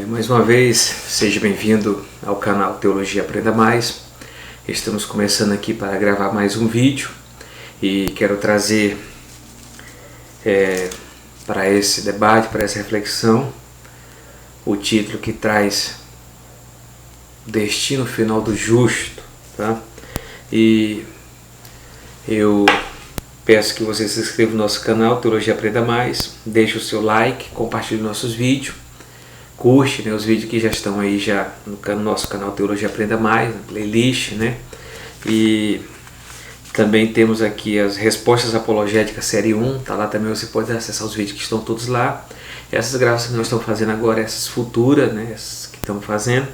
Mais uma vez, seja bem-vindo ao canal Teologia Aprenda Mais. Estamos começando aqui para gravar mais um vídeo e quero trazer para esse debate, para essa reflexão, o título que traz Destino Final do Justo, tá? E eu peço que você se inscreva no nosso canal Teologia Aprenda Mais, deixe o seu like, compartilhe nossos vídeos, curte, os vídeos que já estão aí já no nosso canal Teologia Aprenda Mais, na playlist, E também temos aqui as Respostas Apologéticas série 1, tá lá também, você pode acessar os vídeos que estão todos lá. Essas gravações que nós estamos fazendo agora, essas futuras, essas que estamos fazendo,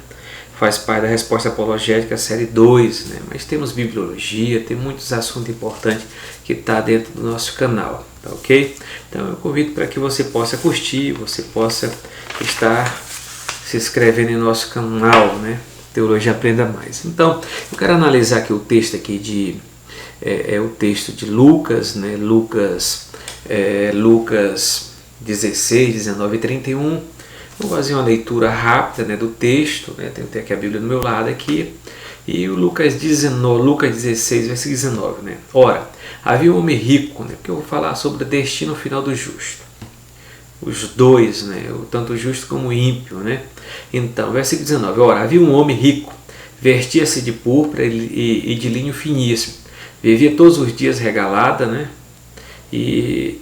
faz parte da Resposta Apologética série 2, Mas temos bibliologia, tem muitos assuntos importantes que está dentro do nosso canal, tá ok? Então eu convido para que você possa curtir, você possa estar se inscrevendo em nosso canal, Teologia Aprenda Mais. Então, eu quero analisar aqui o texto aqui o texto de Lucas, Lucas 16, 19 e 31. Vou fazer uma leitura rápida, do texto, tenho aqui a Bíblia do meu lado aqui. E o Lucas 16, versículo 19, Ora, havia um homem rico, porque eu vou falar sobre o destino final do justo. Os dois, tanto o justo como o ímpio, Então, versículo 19. Ora, havia um homem rico, vestia-se de púrpura e de linho finíssimo, vivia todos os dias regalada, e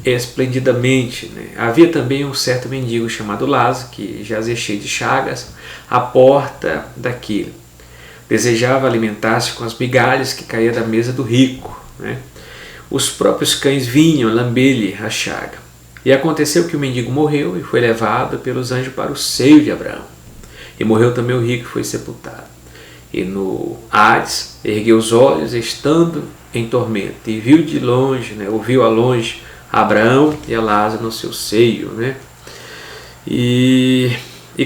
esplendidamente, Havia também um certo mendigo chamado Lázaro, que jazia cheio de chagas, à porta daquele. Desejava alimentar-se com as migalhas que caíam da mesa do rico, Os próprios cães vinham lamber-lhe a chaga. E aconteceu que o mendigo morreu e foi levado pelos anjos para o seio de Abraão. E morreu também o rico e foi sepultado. E no Hades ergueu os olhos, estando em tormento, e viu de longe, ouviu a longe Abraão e a Lázaro no seu seio, E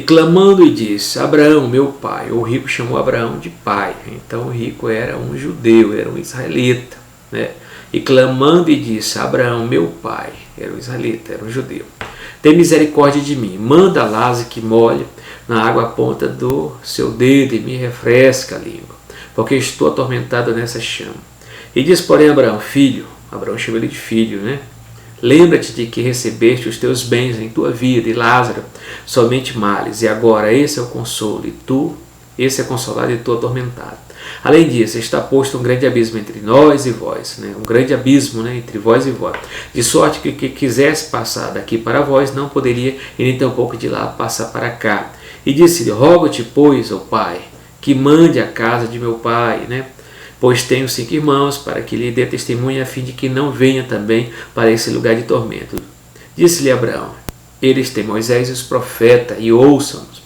clamando e disse: Abraão, meu pai. O rico chamou Abraão de pai. Então o rico era um judeu, era um israelita, E clamando e disse: Abraão, meu pai. Era um israelita, era um judeu. Tem misericórdia de mim. Manda Lázaro que molhe na água a ponta do seu dedo e me refresca a língua, porque estou atormentado nessa chama. E diz, porém, Abraão: filho. Abraão chama ele de filho, Lembra-te de que recebeste os teus bens em tua vida, e Lázaro somente males, e agora esse é o consolo, esse é consolado e tu atormentado. Além disso, está posto um grande abismo entre nós e vós, um grande abismo, entre vós e vós, de sorte que o que quisesse passar daqui para vós não poderia, e nem tampouco de lá passar para cá. E disse-lhe: rogo-te, pois, ó pai, que mande a casa de meu pai, Pois tenho 5 irmãos, para que lhe dê testemunha, a fim de que não venha também para esse lugar de tormento. Disse-lhe Abraão: eles têm Moisés e os profetas, e ouçam-nos.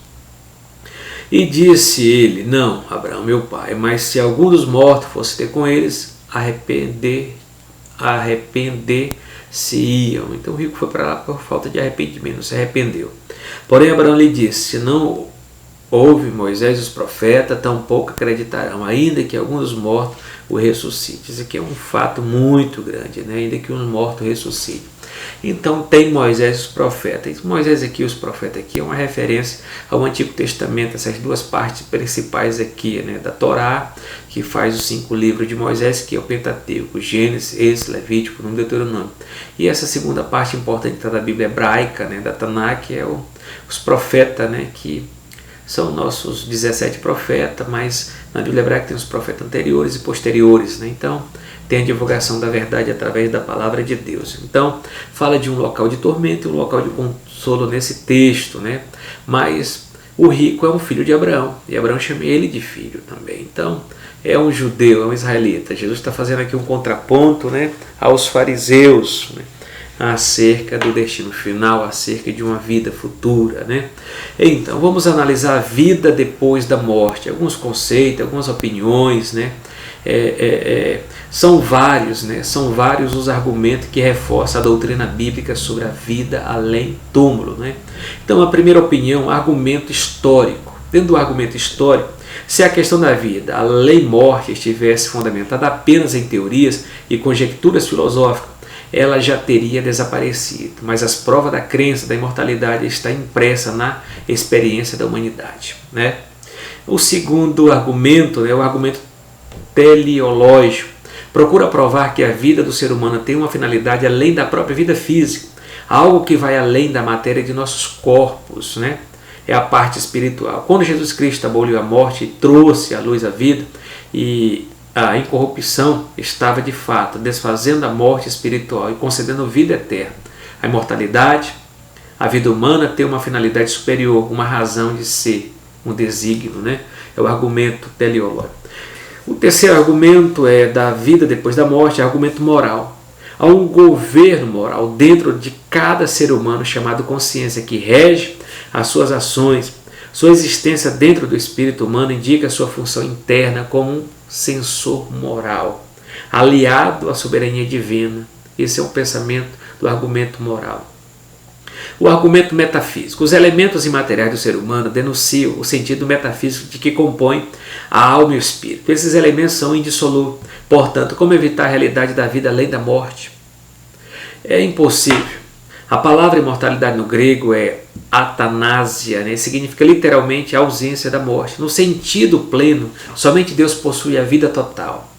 E disse ele: não, Abraão, meu pai, mas se algum dos mortos fosse ter com eles, arrepender-se-iam. Então o rico foi para lá por falta de arrependimento, se arrependeu. Porém Abraão lhe disse: se não houve Moisés e os profetas, tampouco acreditarão, ainda que algum dos mortos o ressuscite. Isso aqui é um fato muito grande, ainda que um morto ressuscite. Então tem Moisés e os profetas. Moisés aqui e os profetas aqui é uma referência ao Antigo Testamento, essas duas partes principais aqui, da Torá, que faz os 5 livros de Moisés, que é o Pentateuco, Gênesis, Êxodo, Levítico, Número, Deuteronômio. E essa segunda parte importante da Bíblia hebraica, da Taná, que é os profetas, que são nossos 17 profetas, mas na Bíblia hebraica tem os profetas anteriores e posteriores, Então tem a divulgação da verdade através da palavra de Deus. Então fala de um local de tormento e um local de consolo nesse texto, Mas o rico é um filho de Abraão, e Abraão chama ele de filho também. Então é um judeu, é um israelita. Jesus está fazendo aqui um contraponto, aos fariseus, acerca do destino final, acerca de uma vida futura, Então, vamos analisar a vida depois da morte, alguns conceitos, algumas opiniões, São vários, né? São vários os argumentos que reforçam a doutrina bíblica sobre a vida além túmulo, né? Então, a primeira opinião, argumento histórico. Dentro do argumento histórico, se a questão da vida além morte estivesse fundamentada apenas em teorias e conjecturas filosóficas, ela já teria desaparecido, mas as provas da crença da imortalidade está impressa na experiência da humanidade, né? O segundo argumento, né, o argumento teleológico, procura provar que a vida do ser humano tem uma finalidade além da própria vida física, algo que vai além da matéria de nossos corpos, né? É a parte espiritual. Quando Jesus Cristo aboliu a morte e trouxe à luz a vida, e a incorrupção estava de fato desfazendo a morte espiritual e concedendo vida eterna. A imortalidade, a vida humana tem uma finalidade superior, uma razão de ser, um desígnio, né? É o argumento teleológico. O terceiro argumento é da vida depois da morte, é o argumento moral. Há um governo moral dentro de cada ser humano chamado consciência que rege as suas ações. Sua existência dentro do espírito humano indica sua função interna como um sensor moral, aliado à soberania divina. Esse é um pensamento do argumento moral. O argumento metafísico. Os elementos imateriais do ser humano denunciam o sentido metafísico de que compõe a alma e o espírito. Esses elementos são indissolúveis. Portanto, como evitar a realidade da vida além da morte? É impossível. A palavra imortalidade no grego é atanásia, né? Significa literalmente a ausência da morte. No sentido pleno, somente Deus possui a vida total,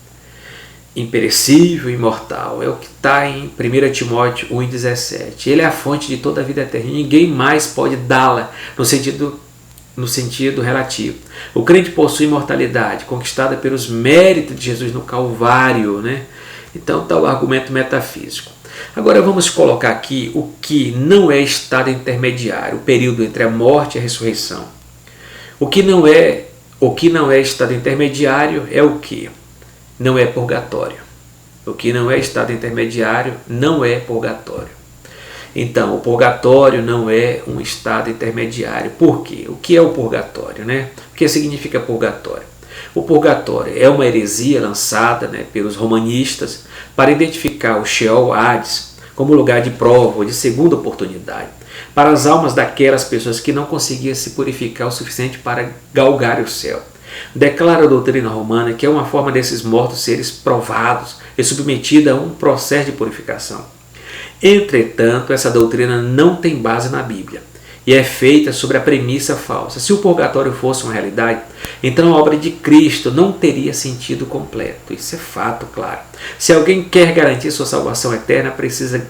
imperecível e imortal. É o que está em 1 Timóteo 1,17. Ele é a fonte de toda a vida eterna. Ninguém mais pode dá-la no sentido relativo. O crente possui imortalidade, conquistada pelos méritos de Jesus no Calvário, né? Então está o argumento metafísico. Agora vamos colocar aqui o que não é estado intermediário, o período entre a morte e a ressurreição. O que não é estado intermediário é o que? Não é purgatório. O que não é estado intermediário não é purgatório. Então, o purgatório não é um estado intermediário. Por quê? O que é o purgatório, né? O que significa purgatório? O purgatório é uma heresia lançada, né, pelos romanistas para identificar o Sheol Hades como lugar de prova ou de segunda oportunidade para as almas daquelas pessoas que não conseguiam se purificar o suficiente para galgar o céu. Declara a doutrina romana que é uma forma desses mortos seres provados e submetida a um processo de purificação. Entretanto, essa doutrina não tem base na Bíblia e é feita sobre a premissa falsa. Se o purgatório fosse uma realidade, então a obra de Cristo não teria sentido completo. Isso é fato, claro. Se alguém quer garantir sua salvação eterna, precisa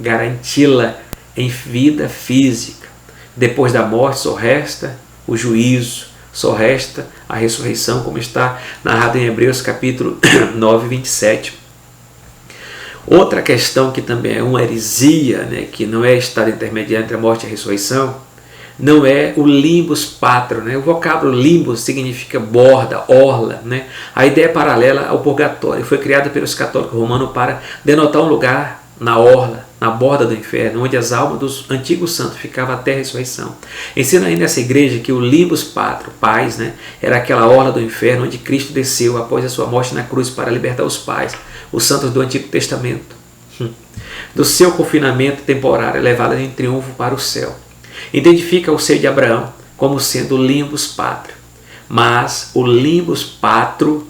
garanti-la em vida física. Depois da morte só resta o juízo, só resta a ressurreição, como está narrado em Hebreus capítulo 9, 27. Outra questão que também é uma heresia, né, que não é estado intermediário entre a morte e a ressurreição, não é o limbus patrio, né? O vocábulo limbus significa borda, orla, né? A ideia é paralela ao purgatório. Foi criada pelos católicos romanos para denotar um lugar na orla, na borda do inferno, onde as almas dos antigos santos ficavam até a ressurreição. Ensina ainda essa igreja que o limbus patrio, pais, né, era aquela orla do inferno onde Cristo desceu após a sua morte na cruz para libertar os pais, os santos do Antigo Testamento, do seu confinamento temporário, levados em triunfo para o céu. Identifica o seio de Abraão como sendo o limbus patrio, mas o limbus patrio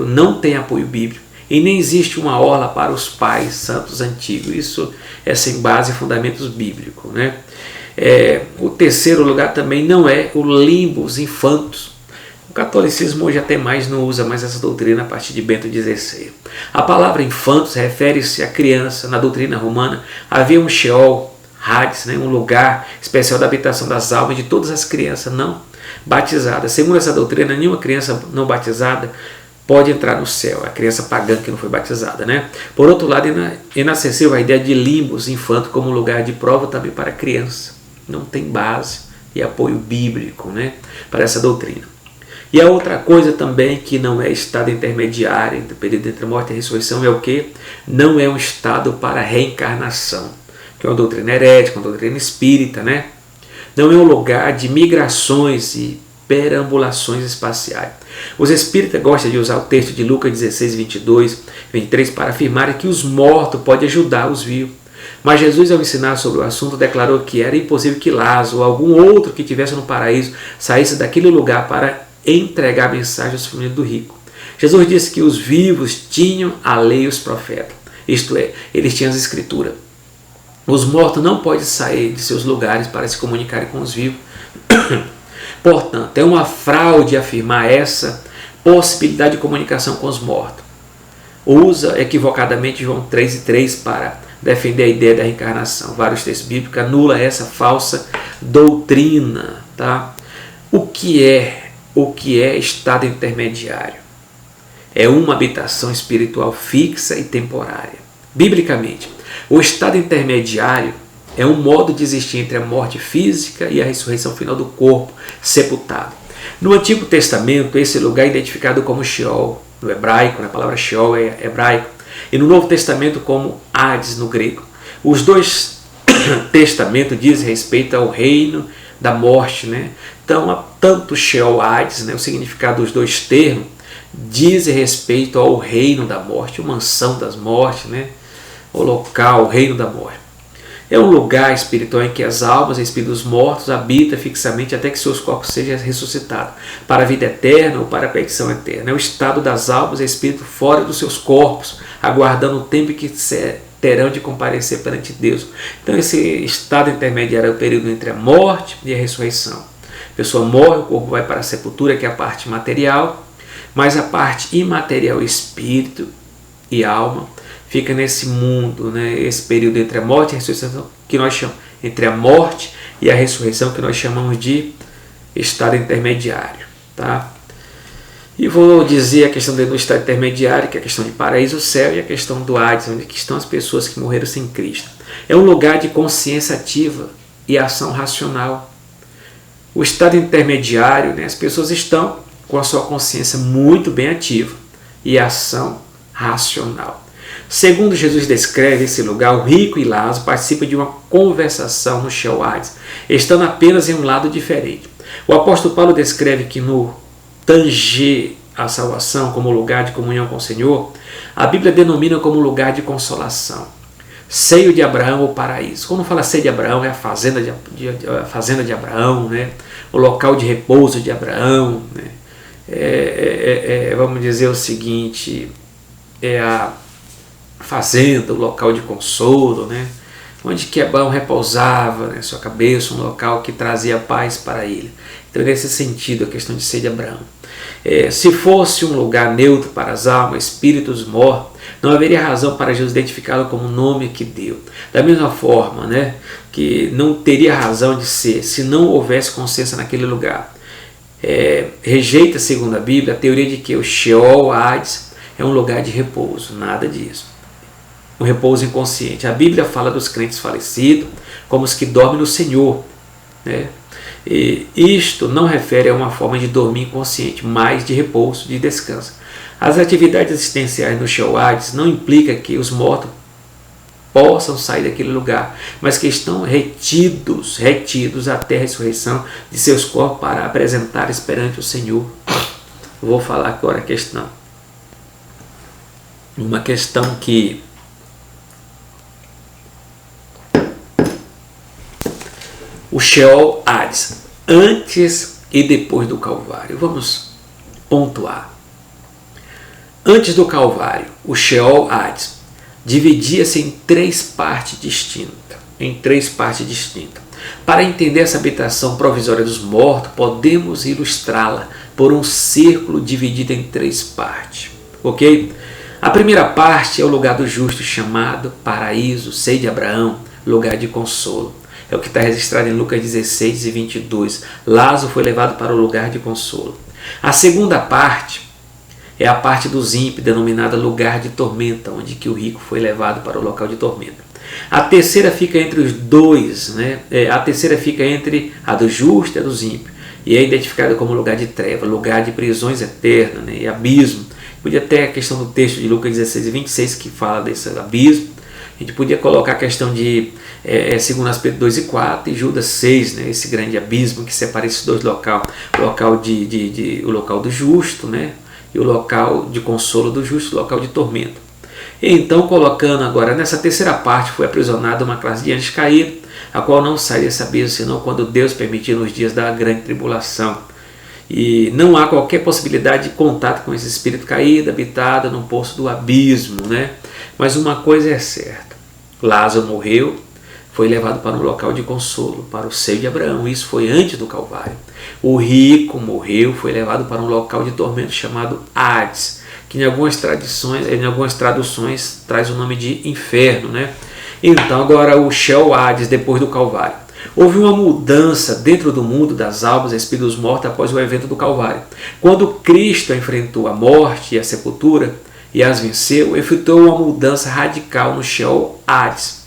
não tem apoio bíblico e nem existe uma orla para os pais santos antigos. Isso é sem base em fundamentos bíblicos, né? O terceiro lugar também não é o limbus infantus. O catolicismo hoje até mais não usa mais essa doutrina a partir de Bento XVI. A palavra infantos refere-se à criança. Na doutrina romana havia um Sheol Hades, né, um lugar especial da habitação das almas de todas as crianças não batizadas. Segundo essa doutrina, nenhuma criança não batizada pode entrar no céu, a criança pagã que não foi batizada, né? Por outro lado, inacessível a ideia de limbus infanto como lugar de prova também para a criança. Não tem base e apoio bíblico, né, para essa doutrina. E a outra coisa também que não é estado intermediário entre o período entre a morte e a ressurreição é o que? Não é um estado para a reencarnação, que é uma doutrina herética, uma doutrina espírita, né? Não é um lugar de migrações e perambulações espaciais. Os espíritas gostam de usar o texto de Lucas 16, 22, 23 para afirmar que os mortos podem ajudar os vivos. Mas Jesus, ao ensinar sobre o assunto, declarou que era impossível que Lázaro ou algum outro que estivesse no paraíso saísse daquele lugar para entregar a mensagem aos famílias do rico. Jesus disse que os vivos tinham a lei e os profetas, isto é, eles tinham as escrituras. Os mortos não podem sair de seus lugares para se comunicarem com os vivos. Portanto, é uma fraude afirmar essa possibilidade de comunicação com os mortos. Usa equivocadamente João 3:3 para defender a ideia da reencarnação. Vários textos bíblicos anulam essa falsa doutrina. Tá? O que é estado intermediário? É uma habitação espiritual fixa e temporária. Biblicamente, o estado intermediário é um modo de existir entre a morte física e a ressurreição final do corpo sepultado. No Antigo Testamento, esse lugar é identificado como Sheol, no hebraico, a palavra Sheol é hebraico, e no Novo Testamento como Hades, no grego. Os dois testamentos dizem respeito ao reino da morte. Né? Então, tanto Sheol e Hades, né, o significado dos dois termos, dizem respeito ao reino da morte, a mansão das mortes, né? O local, o reino da morte. É um lugar espiritual em que as almas e espíritos mortos habitam fixamente até que seus corpos sejam ressuscitados para a vida eterna ou para a perdição eterna. É o estado das almas e espíritos fora dos seus corpos, aguardando o tempo que terão de comparecer perante Deus. Então esse estado intermediário é o período entre a morte e a ressurreição. A pessoa morre, o corpo vai para a sepultura, que é a parte material, mas a parte imaterial, espírito e alma, fica nesse mundo, né? Esse período entre a morte e a ressurreição, que nós chamamos, entre a morte e a ressurreição, que nós chamamos de estado intermediário. Tá? E vou dizer a questão do estado intermediário, que é a questão de paraíso, céu, e a questão do Hades, onde estão as pessoas que morreram sem Cristo. É um lugar de consciência ativa e ação racional. O estado intermediário, né? As pessoas estão com a sua consciência muito bem ativa e ação racional. Segundo Jesus descreve esse lugar, o rico e Lázaro participam de uma conversação no Sheol Hades, estando apenas em um lado diferente. O apóstolo Paulo descreve que no tanger a salvação como lugar de comunhão com o Senhor, a Bíblia denomina como lugar de consolação. Seio de Abraão ou paraíso. Quando fala seio de Abraão, é a fazenda de Abraão, né? O local de repouso de Abraão. Né? Vamos dizer o seguinte, é a fazenda, o local de consolo, né? Onde que Abraão repousava, né, sua cabeça, um local que trazia paz para ele. Então, nesse sentido, a questão de ser de Abraão. Se fosse um lugar neutro para as almas, espíritos mortos, não haveria razão para Jesus identificá-lo como o nome que deu. Da mesma forma, né, que não teria razão de ser se não houvesse consciência naquele lugar. Rejeita, segundo a Bíblia, a teoria de que o Sheol, Hades, é um lugar de repouso. Nada disso. Um repouso inconsciente. A Bíblia fala dos crentes falecidos como os que dormem no Senhor. Né? E isto não refere a uma forma de dormir inconsciente, mas de repouso, de descanso. As atividades existenciais no Sheol Hades não implicam que os mortos possam sair daquele lugar, mas que estão retidos até a ressurreição de seus corpos para apresentar perante o Senhor. Vou falar agora a questão. Uma questão que o Sheol Hades, antes e depois do Calvário. Vamos pontuar. Antes do Calvário, o Sheol Hades dividia-se em três partes distintas. Para entender essa habitação provisória dos mortos, podemos ilustrá-la por um círculo dividido em três partes. Ok? A primeira parte é o lugar do justo, chamado paraíso, seio de Abraão, lugar de consolo. É o que está registrado em Lucas 16 e 22. Lázaro foi levado para o lugar de consolo. A segunda parte é a parte dos ímpios, denominada lugar de tormenta, onde que o rico foi levado para o local de tormenta. A terceira fica entre os dois, né? A terceira fica entre a do justo e a dos ímpios, e é identificada como lugar de treva, lugar de prisões eternas, né? E abismo. Podia ter a questão do texto de Lucas 16 e 26 que fala desse abismo. A gente podia colocar a questão de 2 Pedro 2 e 4 e Judas 6, né? Esse grande abismo que separa esses dois locais, o local do justo, né? E o local de consolo do justo, o local de tormento. Então, colocando agora, nessa terceira parte, foi aprisionada uma classe de anjos caídos, a qual não sairia desse abismo, senão quando Deus permitir nos dias da grande tribulação. E não há qualquer possibilidade de contato com esse espírito caído, habitado no poço do abismo, né? Mas uma coisa é certa, Lázaro morreu, foi levado para um local de consolo, para o seio de Abraão. Isso foi antes do Calvário. O rico morreu, foi levado para um local de tormento chamado Hades, que em algumas traduções traz o nome de inferno, né? Então agora o Sheol Hades, depois do Calvário. Houve uma mudança dentro do mundo das almas, espíritos mortos, após o evento do Calvário. Quando Cristo enfrentou a morte e a sepultura e as venceu, efetuou uma mudança radical no Sheol Hades.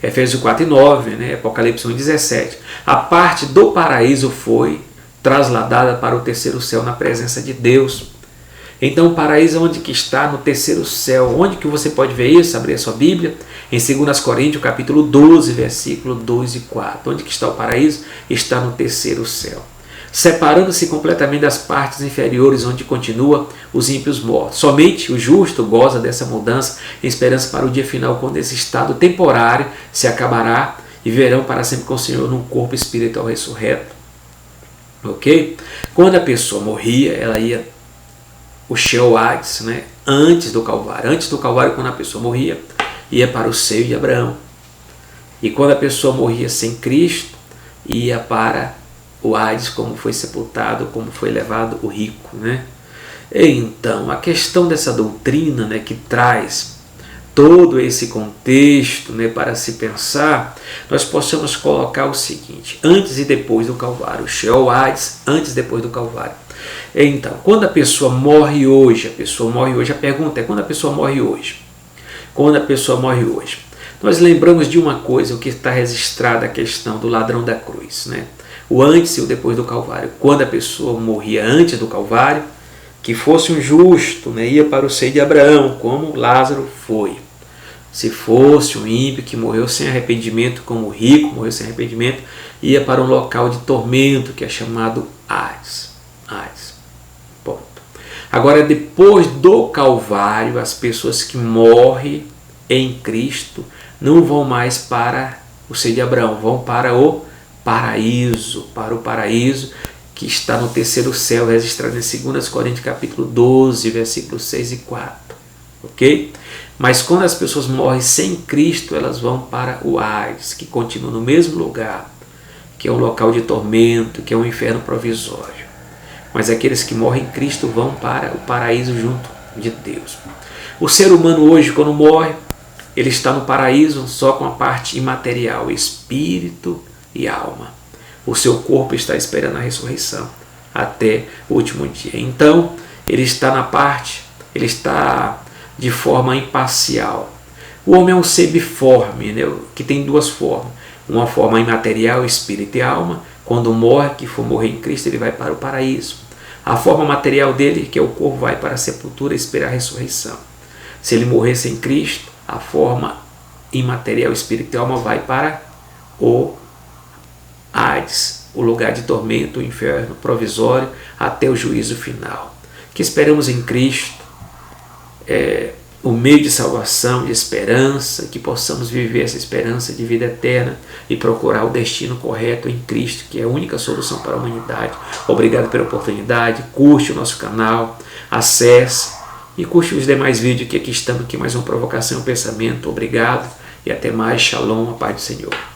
Efésios 4 e 9, né? Apocalipse 1 e 17. A parte do paraíso foi trasladada para o terceiro céu na presença de Deus. Então o paraíso onde que está? No terceiro céu. Onde que você pode ver isso? Abrir a sua Bíblia. Em 2 Coríntios, capítulo 12, versículo 2 e 4. Onde que está o paraíso? Está no terceiro céu. Separando-se completamente das partes inferiores onde continua os ímpios mortos. Somente o justo goza dessa mudança em esperança para o dia final, quando esse estado temporário se acabará e verão para sempre com o Senhor num corpo espiritual ressurreto. Ok? Quando a pessoa morria, ela ia o Sheol Hades, né? Antes do Calvário. Antes do Calvário, quando a pessoa morria, ia para o seio de Abraão. E quando a pessoa morria sem Cristo, ia para o Hades, como foi sepultado, como foi levado o rico, né? Então, a questão dessa doutrina, né, que traz todo esse contexto, né, para se pensar, nós possamos colocar o seguinte: antes e depois do Calvário. O Sheol Hades, antes e depois do Calvário. Então, quando a pessoa morre hoje, a pergunta é: quando a pessoa morre hoje? Quando a pessoa morre hoje, nós lembramos de uma coisa, o que está registrada, a questão do ladrão da cruz, né? O antes e o depois do Calvário. Quando a pessoa morria antes do Calvário, que fosse um justo, né, ia para o seio de Abraão, como Lázaro foi. Se fosse um ímpio que morreu sem arrependimento, como o rico morreu sem arrependimento, ia para um local de tormento, que é chamado Hades. Ponto. Agora, depois do Calvário, as pessoas que morrem em Cristo não vão mais para o seio de Abraão, vão para o paraíso, que está no terceiro céu, registrado em 2 Coríntios capítulo 12, versículos 6 e 4. Ok? Mas quando as pessoas morrem sem Cristo, elas vão para o Hades, que continua no mesmo lugar, que é um local de tormento, que é um inferno provisório. Mas aqueles que morrem em Cristo vão para o paraíso junto de Deus. O ser humano hoje, quando morre, ele está no paraíso só com a parte imaterial, espírito e alma. O seu corpo está esperando a ressurreição até o último dia. Então, ele está ele está de forma imparcial. O homem é um ser biforme, né, que tem duas formas. Uma forma imaterial, espírito e alma. Quando morre, que for morrer em Cristo, ele vai para o paraíso. A forma material dele, que é o corpo, vai para a sepultura esperar a ressurreição. Se ele morrer sem Cristo, a forma imaterial, espírito e alma vai para o Hades, o lugar de tormento, o inferno provisório, até o juízo final. Que esperamos em Cristo, o meio de salvação, de esperança, que possamos viver essa esperança de vida eterna e procurar o destino correto em Cristo, que é a única solução para a humanidade. Obrigado pela oportunidade, curte o nosso canal, acesse e curte os demais vídeos que aqui estamos, aqui mais uma provocação e um pensamento. Obrigado e até mais. Shalom, a paz do Senhor.